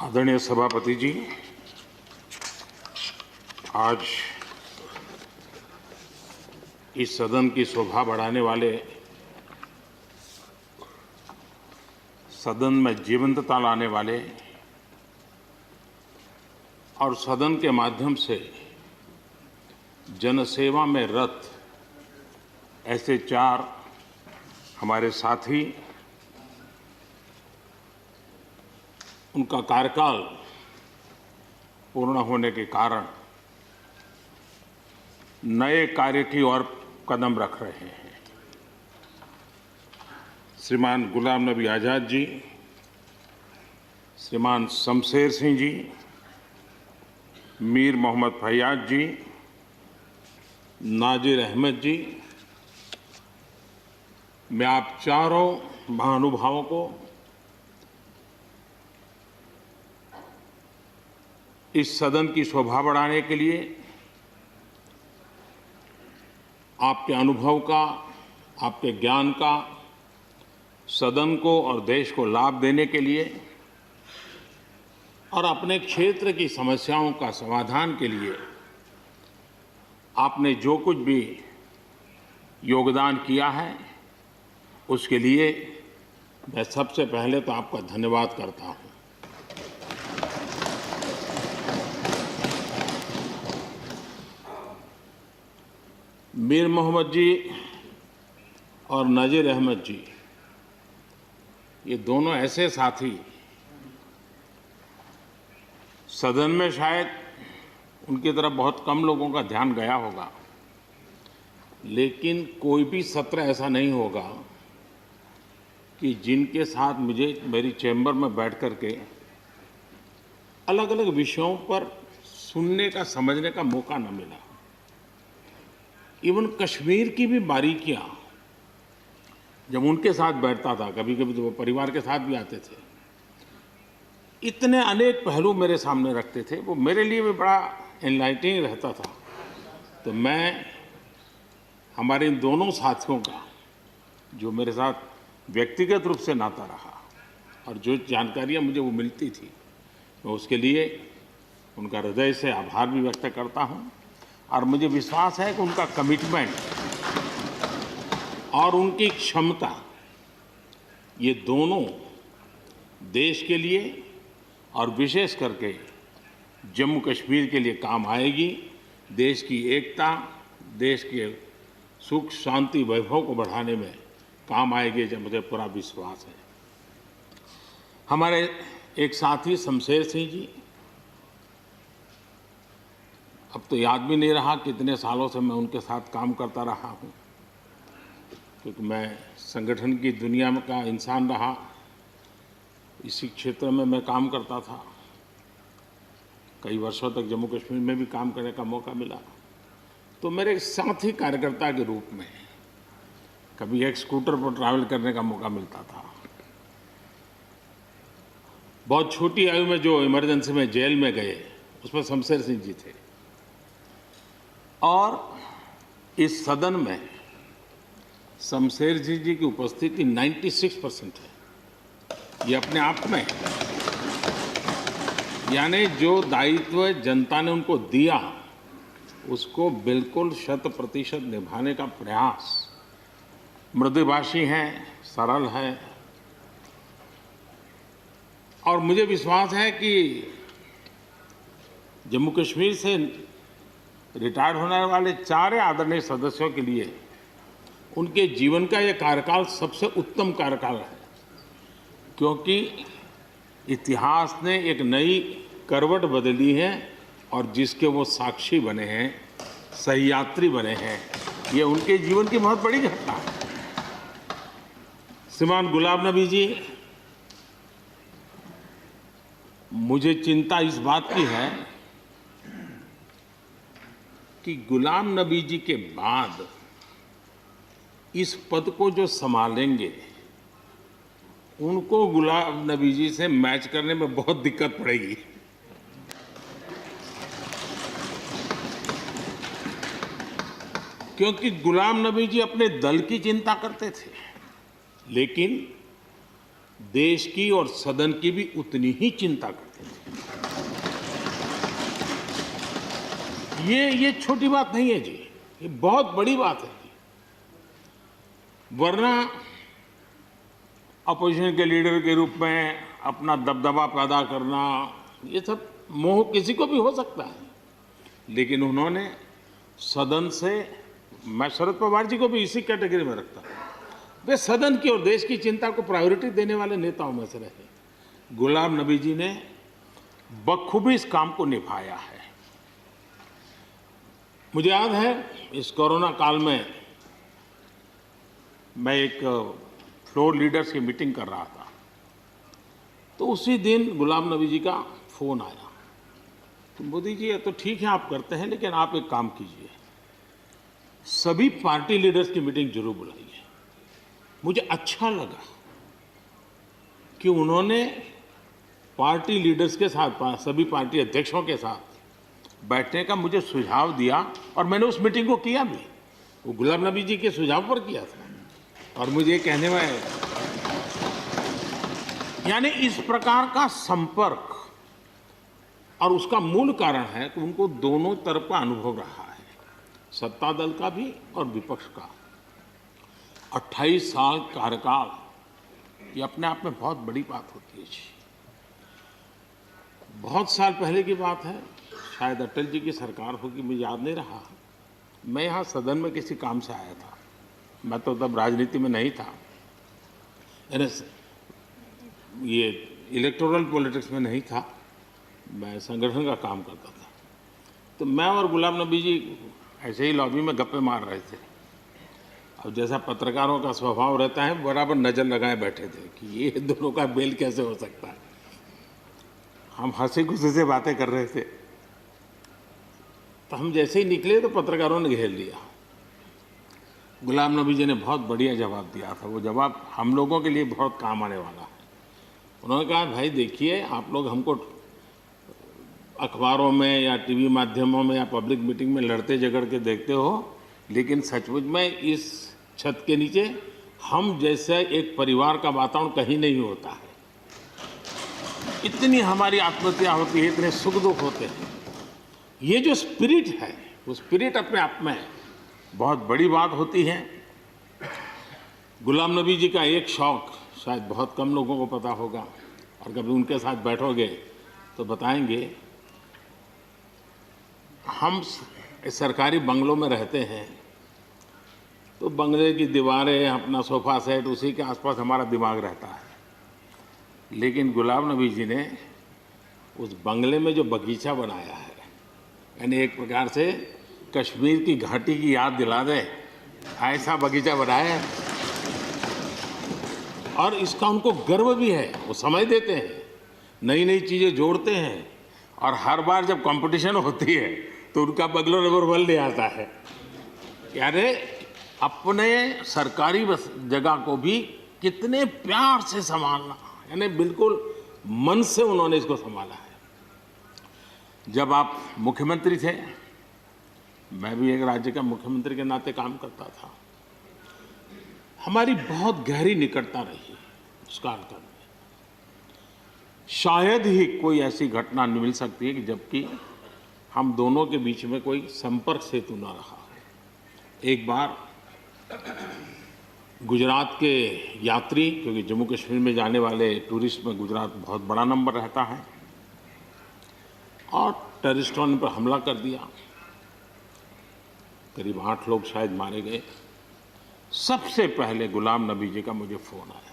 आदरणीय सभापति जी, आज इस सदन की शोभा बढ़ाने वाले, सदन में जीवंतता लाने वाले और सदन के माध्यम से जनसेवा में रत ऐसे चार हमारे साथी, उनका कार्यकाल पूर्ण होने के कारण नए कार्य की ओर कदम रख रहे हैं। श्रीमान गुलाम नबी आज़ाद जी, श्रीमान शमशेर सिंह जी, मीर मोहम्मद फैयाज जी, नाजिर अहमद जी, मैं आप चारों महानुभावों को इस सदन की शोभा बढ़ाने के लिए, आपके अनुभव का, आपके ज्ञान का सदन को और देश को लाभ देने के लिए और अपने क्षेत्र की समस्याओं का समाधान के लिए आपने जो कुछ भी योगदान किया है, उसके लिए मैं सबसे पहले तो आपका धन्यवाद करता हूं। मीर मोहम्मद जी और नाजिर अहमद जी, ये दोनों ऐसे साथी, सदन में शायद उनकी तरफ बहुत कम लोगों का ध्यान गया होगा, लेकिन कोई भी सत्र ऐसा नहीं होगा कि जिनके साथ मुझे मेरी चैम्बर में बैठ कर के अलग अलग विषयों पर सुनने का, समझने का मौका न मिला। इवन कश्मीर की भी बारीकियां जब उनके साथ बैठता था, कभी कभी तो वो परिवार के साथ भी आते थे, इतने अनेक पहलू मेरे सामने रखते थे, वो मेरे लिए भी बड़ा एनलाइटनिंग रहता था। तो मैं हमारे इन दोनों साथियों का, जो मेरे साथ व्यक्तिगत रूप से नाता रहा और जो जानकारियां मुझे वो मिलती थी, मैं उसके लिए उनका हृदय से आभार भी व्यक्त करता हूं। और मुझे विश्वास है कि उनका कमिटमेंट और उनकी क्षमता, ये दोनों देश के लिए और विशेष करके जम्मू कश्मीर के लिए काम आएगी। देश की एकता, देश के सुख शांति वैभव को बढ़ाने में काम आएगी, जब मुझे पूरा विश्वास है। हमारे एक साथी शमशेर सिंह जी, अब तो याद भी नहीं रहा कितने सालों से मैं उनके साथ काम करता रहा हूं, क्योंकि मैं संगठन की दुनिया में का इंसान रहा, इसी क्षेत्र में मैं काम करता था। कई वर्षों तक जम्मू कश्मीर में भी काम करने का मौका मिला। तो मेरे साथी कार्यकर्ता के रूप में कभी एक स्कूटर पर ट्रैवल करने का मौका मिलता था। बहुत छोटी आयु में जो इमरजेंसी में जेल में गए, उसमें शमशेर सिंह जी थे। और इस सदन में शमशेर सिंह जी की उपस्थिति 96% है। ये अपने आप में, यानी जो दायित्व जनता ने उनको दिया, उसको बिल्कुल 100% निभाने का प्रयास। मृदुभाषी हैं, सरल है, और मुझे विश्वास है कि जम्मू कश्मीर से रिटायर होने वाले चारे आदरणीय सदस्यों के लिए उनके जीवन का यह कार्यकाल सबसे उत्तम कार्यकाल है, क्योंकि इतिहास ने एक नई करवट बदली है और जिसके वो साक्षी बने हैं, सहयात्री बने हैं। ये उनके जीवन की बहुत बड़ी घटना है। श्रीमान गुलाम नबी जी, मुझे चिंता इस बात की है कि गुलाम नबी जी के बाद इस पद को जो संभालेंगे, उनको गुलाम नबी जी से मैच करने में बहुत दिक्कत पड़ेगी। क्योंकि गुलाम नबी जी अपने दल की चिंता करते थे, लेकिन देश की और सदन की भी उतनी ही चिंता करते थे। ये छोटी बात नहीं है जी, ये बहुत बड़ी बात है जी। वरना अपोजिशन के लीडर के रूप में अपना दबदबा पैदा करना, ये सब मोह किसी को भी हो सकता है, लेकिन उन्होंने सदन से, मैं शरद पवार जी को भी इसी कैटेगरी में रखता हूं, वे सदन की और देश की चिंता को प्रायोरिटी देने वाले नेताओं में से रहे। गुलाम नबी जी ने बखूबी इस काम को निभाया है। मुझे याद है इस कोरोना काल में मैं एक फ्लोर लीडर्स की मीटिंग कर रहा था, तो उसी दिन गुलाम नबी जी का फोन आया। तो मोदी जी, ये तो ठीक है आप करते हैं, लेकिन आप एक काम कीजिए, सभी पार्टी लीडर्स की मीटिंग जरूर बुलाइए। मुझे अच्छा लगा कि उन्होंने पार्टी लीडर्स के साथ, सभी पार्टी अध्यक्षों के साथ बैठने का मुझे सुझाव दिया, और मैंने उस मीटिंग को किया भी। वो गुलाम नबी जी के सुझाव पर किया था। और मुझे कहने में, यानी इस प्रकार का संपर्क, और उसका मूल कारण है कि उनको दोनों तरफ का अनुभव रहा है, सत्ता दल का भी और विपक्ष का। 28 साल कार्यकाल, ये अपने आप में बहुत बड़ी बात होती है जी। बहुत साल पहले की बात है, शायद अटल जी की सरकार होगी, मुझे याद नहीं रहा। मैं यहाँ सदन में किसी काम से आया था, मैं तो तब राजनीति में नहीं था, ये इलेक्टोरल पॉलिटिक्स में नहीं था, मैं संगठन का काम करता था। तो मैं और गुलाम नबी जी ऐसे ही लॉबी में गप्पे मार रहे थे। अब जैसा पत्रकारों का स्वभाव रहता है, बराबर नज़र लगाए बैठे थे कि ये दोनों का मेल कैसे हो सकता है। हम हंसी खुशी से बातें कर रहे थे, तो हम जैसे ही निकले तो पत्रकारों ने घेर लिया। गुलाम नबी जी ने बहुत बढ़िया जवाब दिया था। वो जवाब हम लोगों के लिए बहुत काम आने वाला है। उन्होंने कहा, भाई देखिए, आप लोग हमको अखबारों में या टीवी माध्यमों में या पब्लिक मीटिंग में लड़ते झगड़ के देखते हो, लेकिन सचमुच में इस छत के नीचे हम जैसे एक परिवार का वातावरण कहीं नहीं होता है। इतनी हमारी आत्महत्या होती है, इतने सुख दुख होते हैं। ये जो स्पिरिट है, वो स्पिरिट अपने आप में बहुत बड़ी बात होती है। गुलाम नबी जी का एक शौक शायद बहुत कम लोगों को पता होगा, और कभी उनके साथ बैठोगे तो बताएंगे। हम सरकारी बंगलों में रहते हैं, तो बंगले की दीवारें, अपना सोफा सेट, उसी के आसपास हमारा दिमाग रहता है। लेकिन गुलाम नबी जी ने उस बंगले में जो बगीचा बनाया है, यानी एक प्रकार से कश्मीर की घाटी की याद दिला दे, ऐसा बगीचा बनाया है। और इसका उनको गर्व भी है। वो समय देते हैं, नई नई चीज़ें जोड़ते हैं, और हर बार जब कंपटीशन होती है तो उनका बंगलो नंबर 1 ले आता है। यानी अपने सरकारी जगह को भी कितने प्यार से संभालना, यानी बिल्कुल मन से उन्होंने इसको संभाला है। जब आप मुख्यमंत्री थे, मैं भी एक राज्य का मुख्यमंत्री के नाते काम करता था, हमारी बहुत गहरी निकटता रही उस कालखंड में। शायद ही कोई ऐसी घटना मिल सकती है कि जबकि हम दोनों के बीच में कोई संपर्क सेतु न रहा हो। एक बार गुजरात के यात्री, क्योंकि जम्मू कश्मीर में जाने वाले टूरिस्ट में गुजरात बहुत बड़ा नंबर रहता है, और टेररिस्टों ने पर हमला कर दिया। करीब 8 लोग शायद मारे गए। सबसे पहले गुलाम नबी जी का मुझे फोन आया।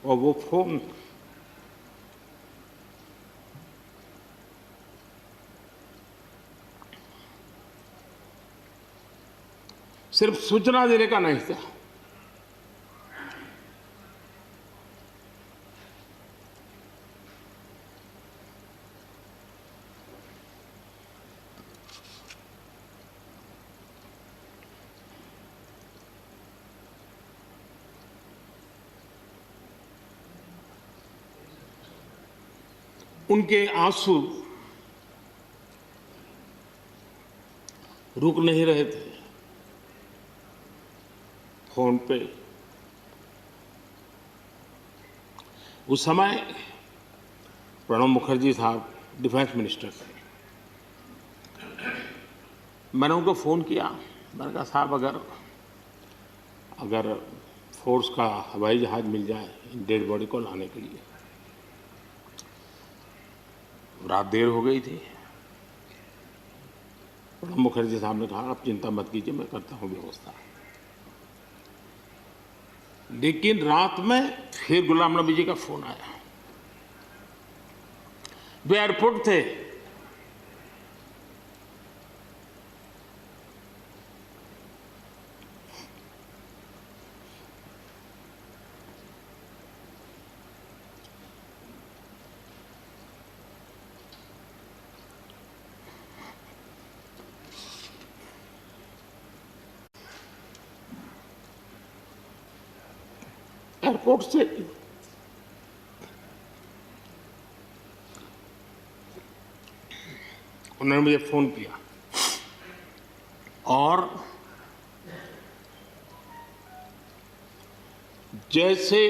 और वो फोन सिर्फ सूचना देने का नहीं था, उनके आंसू रुक नहीं रहे थे। फोन पे उस समय प्रणब मुखर्जी साहब डिफेंस मिनिस्टर थे। मैंने उनको फ़ोन किया, मैंने कहा साहब अगर फोर्स का हवाई जहाज़ मिल जाए डेड बॉडी को लाने के लिए। रात देर हो गई थी। प्रणब मुखर्जी साहब ने कहा आप चिंता मत कीजिए, मैं करता हूँ व्यवस्था। लेकिन रात में फिर गुलाम नबी जी का फोन आया। वे एयरपोर्ट थे। एयरपोर्ट से उन्होंने मुझे फोन किया और जैसे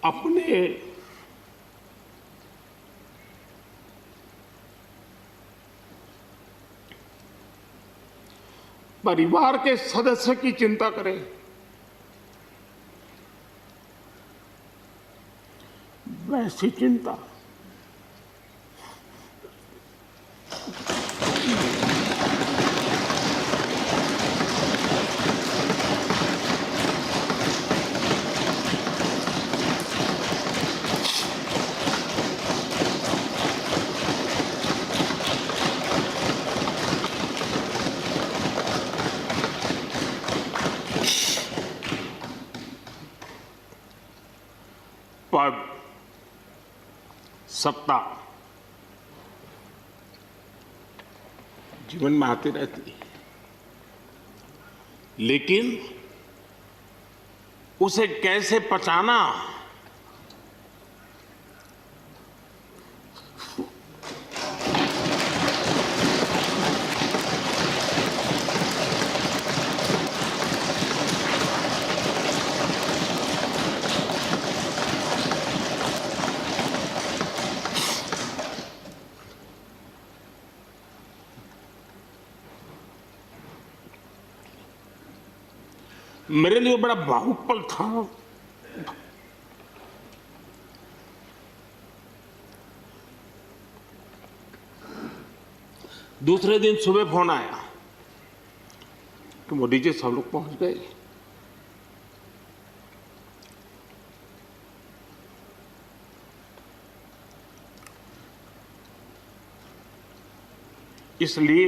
अपने परिवार के सदस्य की चिंता करें, वैसी चिंता पद, सत्ता जीवन में आती रहती है, लेकिन उसे कैसे पचाना, मेरे लिए बड़ा भावुक पल था। दूसरे दिन सुबह फोन आया कि मोदी जी सब लोग पहुंच गए। इसलिए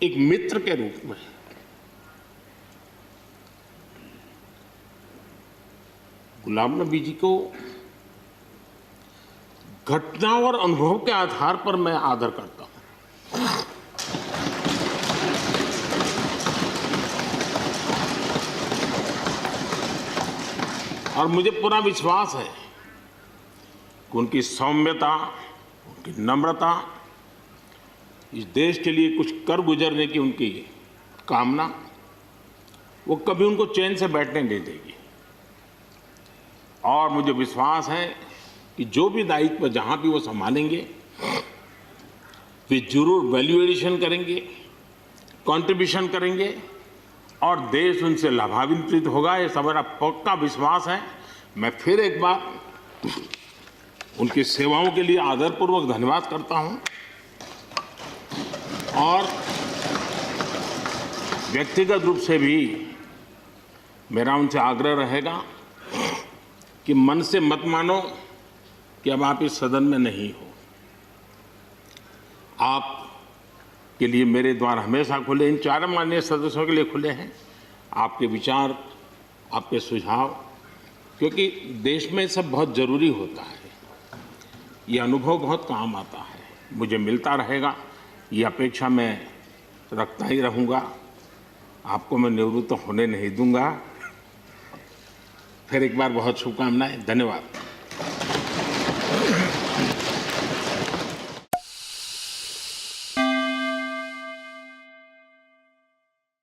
एक मित्र के रूप में गुलाम नबी जी को घटना और अनुभव के आधार पर मैं आदर करता हूं। और मुझे पूरा विश्वास है कि उनकी सौम्यता, उनकी नम्रता, इस देश के लिए कुछ कर गुजरने की उनकी कामना, वो कभी उनको चैन से बैठने नहीं देगी। और मुझे विश्वास है कि जो भी दायित्व जहां भी वो संभालेंगे, वे जरूर वैल्यू एडिशन करेंगे, कंट्रीब्यूशन करेंगे और देश उनसे लाभान्वित होगा। ये सब मेरा पक्का विश्वास है। मैं फिर एक बार उनकी सेवाओं के लिए आदरपूर्वक धन्यवाद करता हूं और व्यक्तिगत रूप से भी मेरा उनसे आग्रह रहेगा कि मन से मत मानो कि अब आप इस सदन में नहीं हो। आप के लिए मेरे द्वार हमेशा खुले, इन चारों माननीय सदस्यों के लिए खुले हैं। आपके विचार, आपके सुझाव, क्योंकि देश में सब बहुत ज़रूरी होता है। ये अनुभव बहुत काम आता है, मुझे मिलता रहेगा, ये अपेक्षा मैं रखता ही रहूँगा। आपको मैं निवृत्त होने नहीं दूंगा। फिर एक बार बहुत शुभकामनाएं, धन्यवाद।